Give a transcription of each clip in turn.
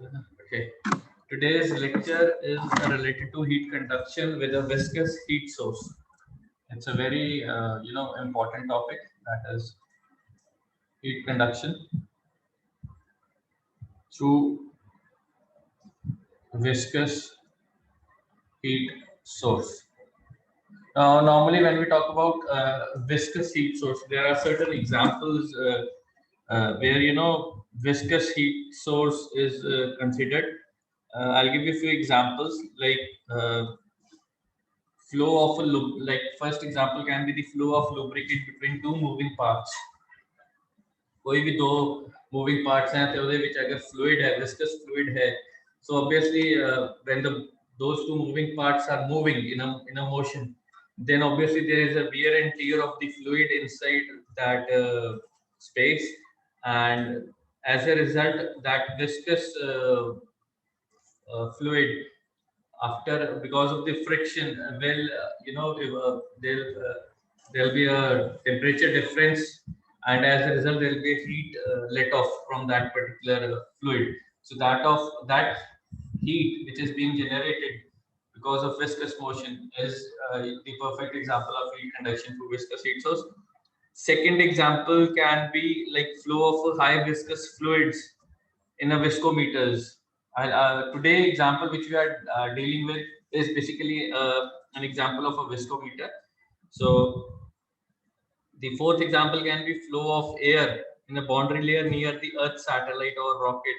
Okay. Today's lecture is related to heat conduction with a viscous heat source. It's a very important topic, that is heat conduction through viscous heat source. Now, normally when we talk about viscous heat source, there are certain examples where viscous heat source is considered. I'll give you a few examples like flow of a like first example can be the flow of lubricant between two moving parts. कोई भी दो moving parts हैं तो ਉਹਦੇ ਵਿੱਚ अगर fluid है, viscous fluid है, so obviously when those two moving parts are moving in a motion, then obviously there is a wear and tear of the fluid inside that space, and as a result that viscous fluid, after because of the friction, there'll be a temperature difference, and as a result there will be a heat let off from that particular fluid. So that heat which is being generated because of viscous motion is the perfect example of heat conduction through viscous heat source. Second example can be like flow of high viscous fluids in a viscometers. Today example which we are dealing with is basically an example of a viscometer. So the fourth example can be flow of air in a boundary layer near the Earth satellite or rocket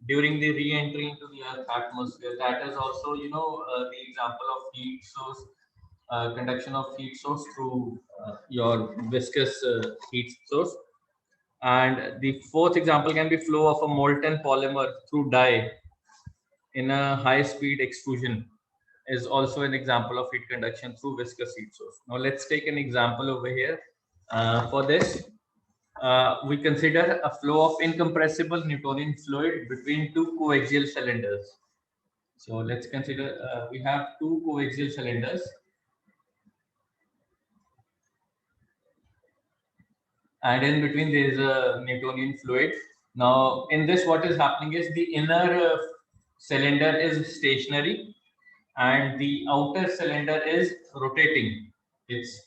during the re-entry into the Earth atmosphere. That is also, the example of heat source, conduction of heat source through your viscous heat source. And the fourth example can be flow of a molten polymer through dye in a high-speed extrusion, is also an example of heat conduction through viscous heat source. Now let's take an example over here. For this, we consider a flow of incompressible Newtonian fluid between two coaxial cylinders. So let's consider we have two coaxial cylinders, and in between there is a Newtonian fluid. Now in this, what is happening is the inner cylinder is stationary and the outer cylinder is rotating. It's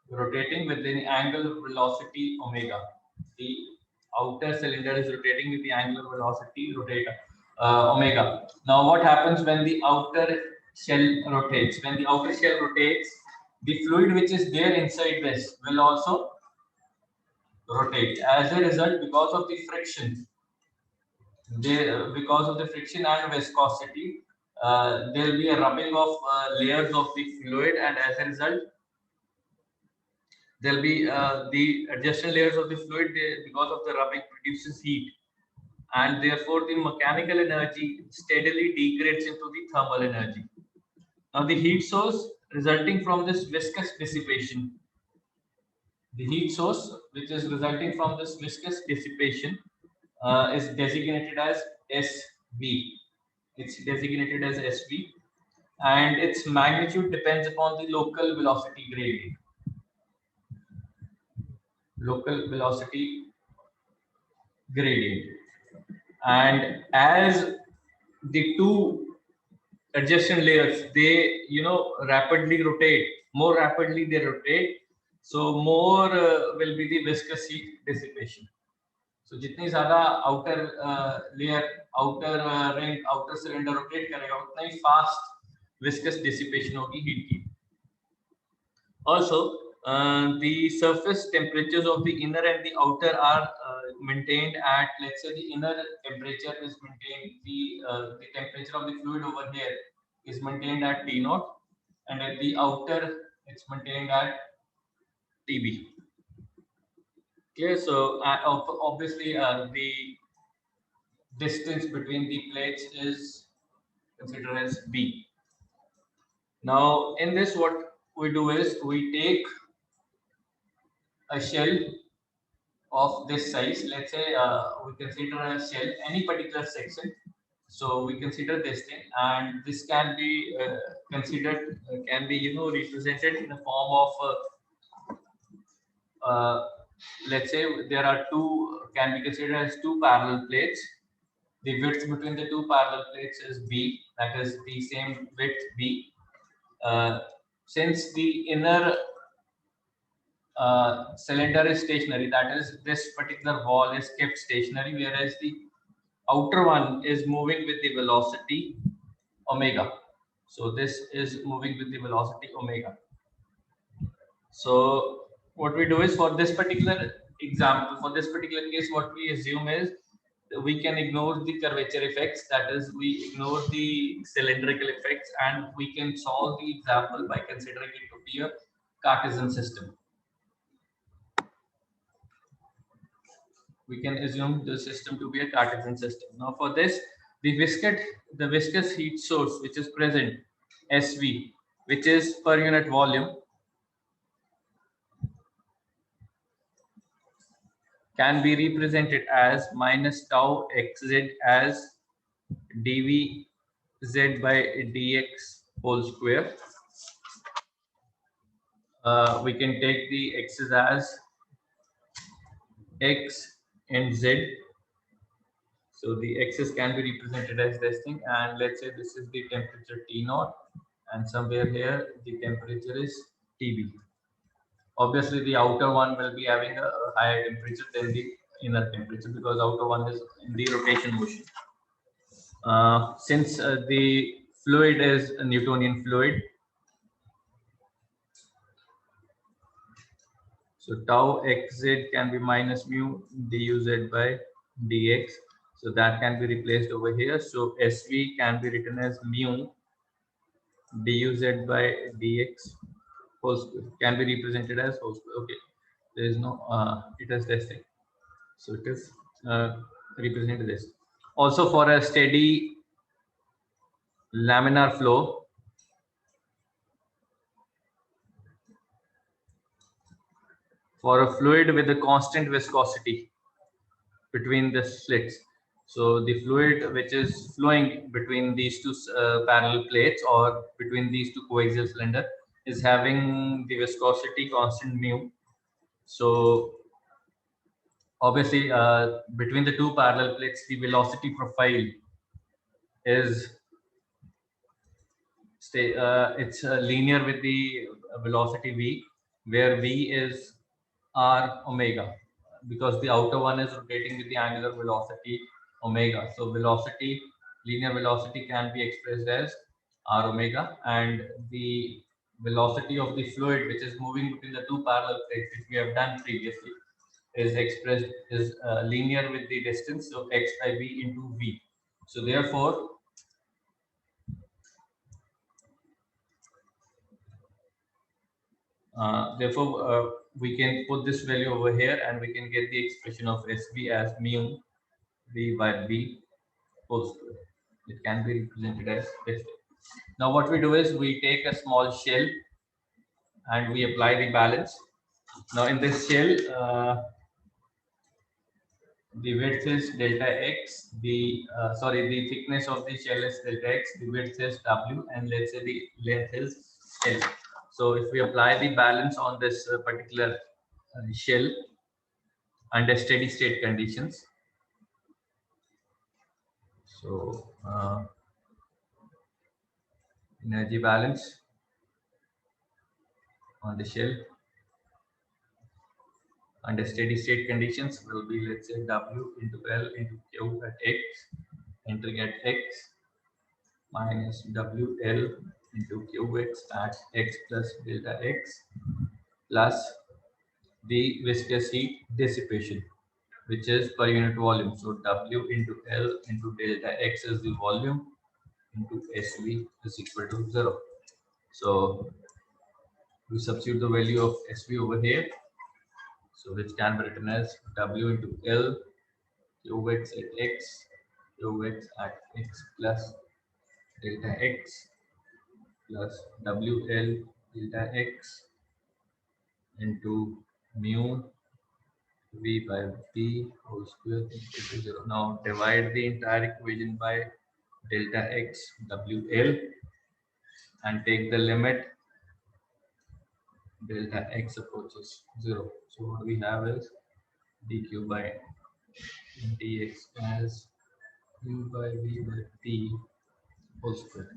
rotating with the angular velocity omega. The outer cylinder is rotating with the angular velocity omega. Now, what happens when the outer shell rotates? When the outer shell rotates, the fluid which is there inside this will also rotate. As a result, because of the friction and viscosity, there will be a rubbing of layers of the fluid, and as a result there'll be the adjacent layers of the fluid, because of the rubbing produces heat, and therefore the mechanical energy steadily degrades into the thermal energy. Now the heat source resulting from this viscous dissipation, the heat source which is resulting from this viscous dissipation is designated as SV. It's designated as SV, and its magnitude depends upon the local velocity gradient. Local velocity gradient. And as the two adjacent layers, they rapidly rotate, more rapidly they rotate, so more will be the viscous heat dissipation. So जितनी ज़्यादा outer layer, outer ring, outer cylinder rotate करेगा, उतना ही fast viscous dissipation होगी heat की. Also, the surface temperatures of the inner and the outer are maintained at, let's say, the inner temperature is maintained, the temperature of the fluid over here is maintained at T naught, and at the outer it's maintained at TB. Okay, so obviously the distance between the plates is considered as B. Now in this, what we do is we take a shell of this size. Let's say we consider a shell, any particular section. So we consider this thing, and this can be considered, can be represented in the form of let's say there are two, can be considered as two parallel plates. the width between the two parallel plates is b, that is the same width b. Since the inner cylinder is stationary, that is this particular wall is kept stationary, whereas the outer one is moving with the velocity omega. So this is moving with the velocity omega. So what we do is, for this particular example, for this particular case, what we assume is we can ignore the curvature effects, that is we ignore the cylindrical effects, and we can solve the example by considering it to be a Cartesian system. We can assume the system to be a Cartesian system. Now for this, the viscous heat source which is present, SV, which is per unit volume, can be represented as minus tau xz as dvz by dx whole square. We can take the x's as x and z. So the x's can be represented as this thing, and let's say this is the temperature T naught, and somewhere here the temperature is TB. Obviously, the outer one will be having a higher temperature than the inner temperature, because outer one is in the rotation motion. Since the fluid is a Newtonian fluid, so tau xz can be minus mu duz by dx. So that can be replaced over here. So SV can be written as mu duz by dx whole square, can be represented as whole square. Okay, there is no it is this thing. So it is represented this. Also, for a steady laminar flow, for a fluid with a constant viscosity between the slits. So the fluid which is flowing between these two parallel plates, or between these two coaxial cylinder, is having the viscosity constant mu. So obviously, between the two parallel plates, the velocity profile is it's linear with the velocity v, where v is r omega, because the outer one is rotating with the angular velocity omega. So velocity, linear velocity, can be expressed as r omega, and the velocity of the fluid which is moving between the two parallel plates, which we have done previously, is expressed is linear with the distance, so x by v into v. So therefore, we can put this value over here, and we can get the expression of SV as mu v by v whole square. It can be represented as this. Now what we do is, we take a small shell and we apply the balance. Now in this shell, the width is delta x, the thickness of the shell is delta x, the width is w, and let's say the length is l. So if we apply the balance on this particular shell under steady state conditions, so energy balance on the shell under steady state conditions will be, let's say, w into l into q at x, entering at x, minus wl into qx at x plus delta x, plus the viscous heat dissipation, which is per unit volume. So w into l into delta x is the volume, into SV is equal to 0. So we substitute the value of SV over here, so which can be written as w into l qx at x, qx at x plus delta x, plus wl delta x into mu v by v whole square equal to 0. Now divide the entire equation by delta x wl, and take the limit delta x approaches 0. So what we have is dq by dx as mu by v by p whole square.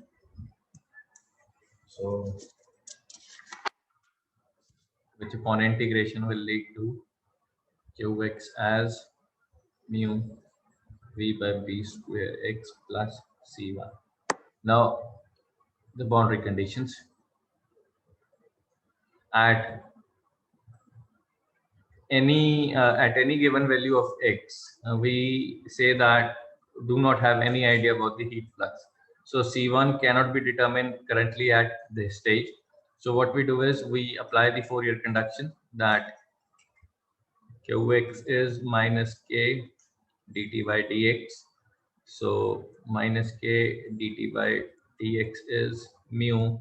So which upon integration will lead to qx as mu v by b square x plus c1. Now the boundary conditions at any given value of x, we say that do not have any idea about the heat flux. So C1 cannot be determined currently at this stage. So what we do is we apply the Fourier conduction that Qx is minus k dt by dx. So minus k dt by dx is mu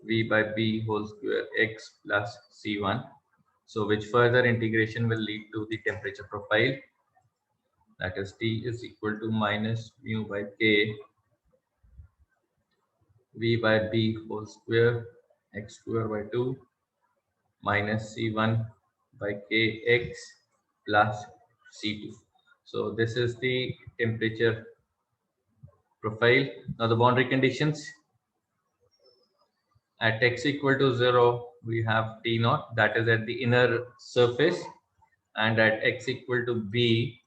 v by b whole square x plus C1. So which further integration will lead to the temperature profile, that is T is equal to minus mu by K V by B whole square x square by 2 minus C1 by Kx plus C2. So this is the temperature profile. Now the boundary conditions at x equal to 0, we have T naught, that is at the inner surface, and at x equal to B,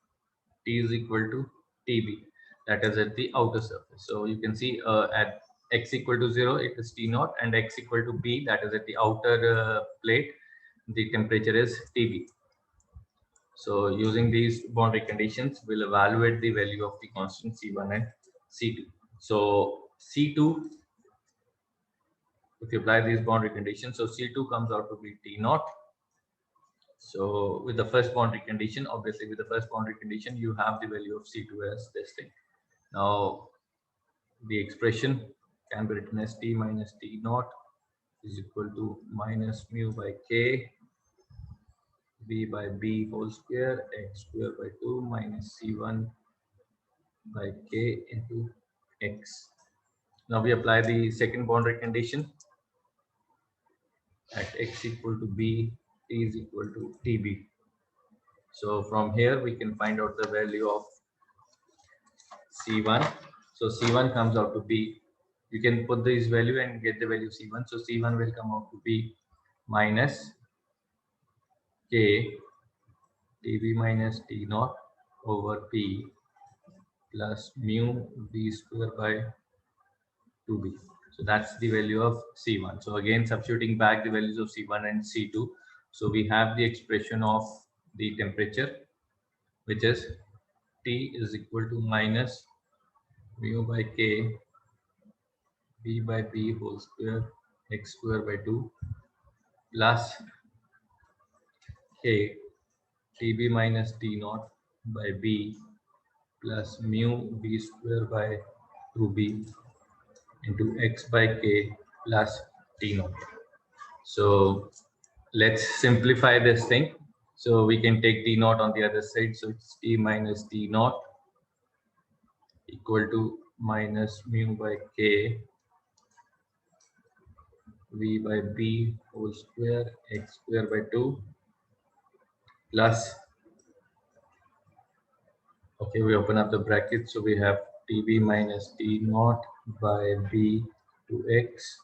T is equal to TB, that is at the outer surface. So you can see at x equal to 0, it is T naught, and x equal to B, that is at the outer plate, the temperature is TB. So using these boundary conditions, we'll evaluate the value of the constant C1 and C2. So C2, if you apply these boundary conditions, so C2 comes out to be T naught. So with the first boundary condition, obviously with the first boundary condition, you have the value of C2 as this thing. Now the expression can be written as T minus T naught is equal to minus mu by K V by B whole square x square by 2 minus C1 by K into x. Now we apply the second boundary condition at x equal to B, T is equal to TB. So from here we can find out the value of C1. So C1 comes out to be, you can put this value and get the value C1. So C1 will come out to be minus K TB minus T naught over P plus mu B square by 2B. So that's the value of C1. So again, substituting back the values of C1 and C2. So we have the expression of the temperature, which is T is equal to minus mu by K B by B whole square x square by 2 plus K TB minus T naught by B plus mu B square by 2B into x by K plus T naught. So let's simplify this thing. So we can take T naught on the other side. So it's T minus T naught equal to minus mu by K V by B whole square x square by 2 plus, okay, we open up the bracket. So we have TB minus T naught by B to x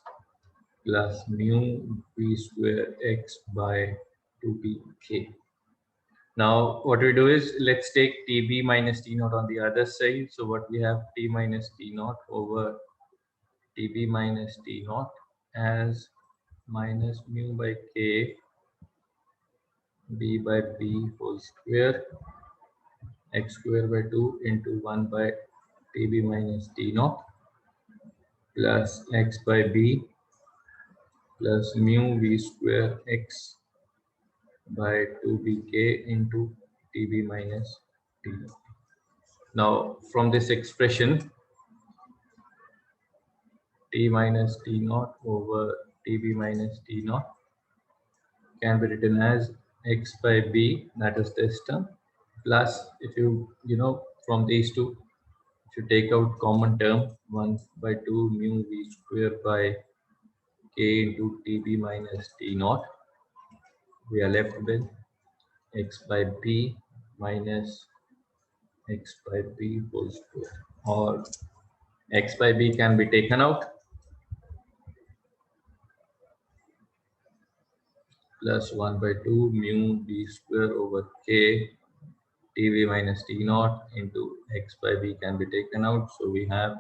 plus mu B square x by 2bk. Now what we do is let's take TB minus T naught on the other side. So what we have T minus T naught over TB minus T naught as minus mu by K B by B whole square x square by 2 into 1 by TB minus T naught plus x by B plus mu V square x by 2bk into TB minus T naught. Now from this expression, T minus T naught over TB minus T naught can be written as x by B, that is this term, plus if you know from these two, if you take out common term 1 by 2 mu V square by K into TB minus T naught, we are left with x by B minus x by b whole square, or x by b can be taken out, plus 1 by 2 mu b square over k tv minus t naught into x by b can be taken out. So we have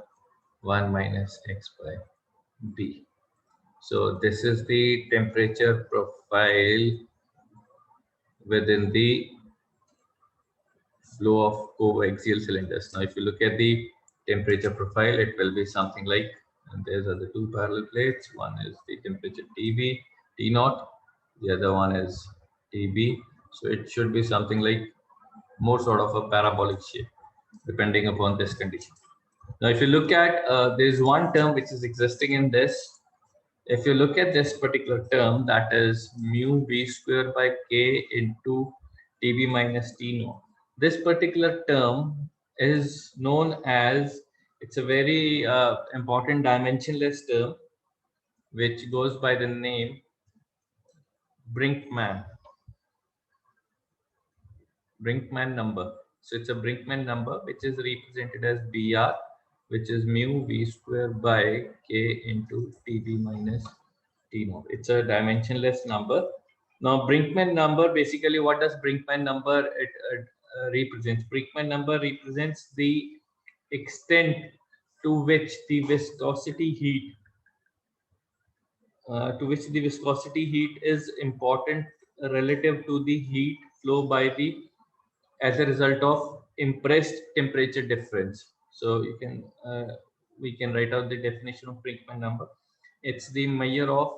1 minus x by b. So this is the temperature profile within the flow of coaxial cylinders. Now, if you look at the temperature profile, it will be something like, and these are the two parallel plates. One is the temperature TB, T naught. The other one is TB. So it should be something like more sort of a parabolic shape, depending upon this condition. Now, if you look at, there is one term which is existing in this. If you look at this particular term, that is mu b square by k into tb minus t naught. This particular term is known as, it's a very important dimensionless term which goes by the name Brinkman number. So it's a Brinkman number which is represented as Br, which is mu v square by k into tb minus t naught. It's a dimensionless number. Now, Brinkman number, basically, what does Brinkman number represents? Brinkman number represents the extent to which the viscosity heat, is important relative to the heat flow by the, as a result of impressed temperature difference. So you can we can write out the definition of Brinkman number. It's the measure of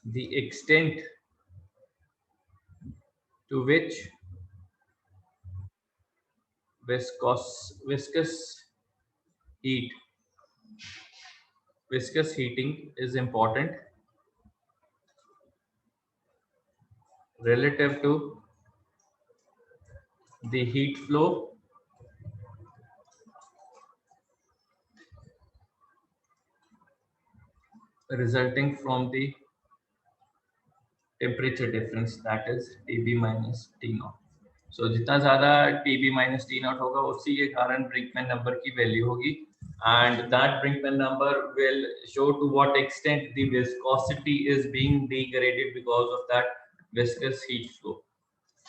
the extent to which viscous heat, viscous heating is important relative to the heat flow resulting from the temperature difference, that is TB minus T naught. So जितना ज़्यादा TB minus T naught होगा, उसी के कारण Brinkman number की value होगी, and that Brinkman number will show to what extent the viscosity is being degraded because of that viscous heat flow.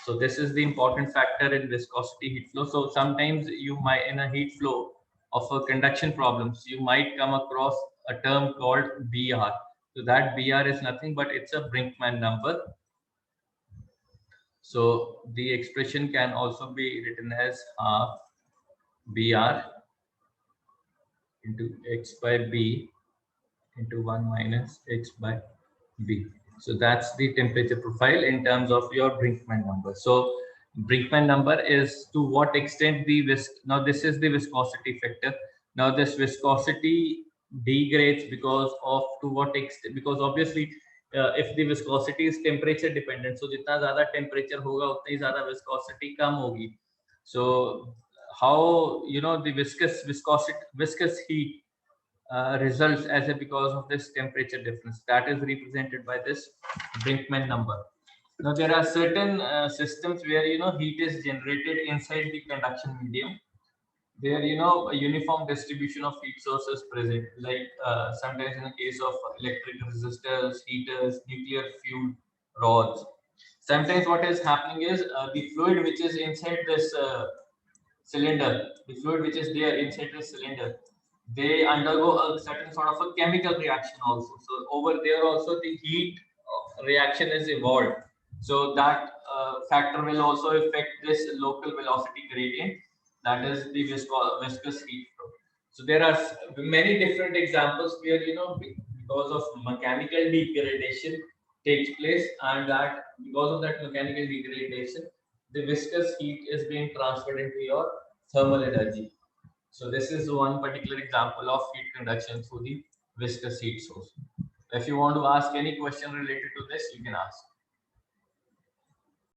So this is the important factor in viscosity heat flow. So sometimes you might, in a heat flow of a conduction problems, you might come across a term called BR. So that BR is nothing but it's a Brinkman number. So the expression can also be written as half BR into x by b into 1 minus x by b. So that's the temperature profile in terms of your Brinkman number. So Brinkman number is to what extent the now this is the viscosity factor. Now this viscosity degrades because of to what extent, because obviously if the viscosity is temperature dependent, so जितना ज़्यादा temperature होगा उतनी ज़्यादा viscosity कम होगी. So how, you know, the viscous heat results as a because of this temperature difference, that is represented by this Brinkman number. Now there are certain systems where, you know, heat is generated inside the conduction medium, where, you know, a uniform distribution of heat sources present, like sometimes in the case of electric resistors, heaters, nuclear fuel rods. Sometimes what is happening is the fluid which is inside this cylinder, the fluid which is there inside the cylinder, they undergo a certain sort of a chemical reaction also. So over there also the heat reaction is evolved. So that factor will also affect this local velocity gradient, that is the viscous heat flow. So there are many different examples where, you know, because of mechanical degradation takes place, and that because of that mechanical degradation, the viscous heat is being transferred into your thermal energy. So this is one particular example of heat conduction through the viscous heat source. If you want to ask any question related to this, you can ask.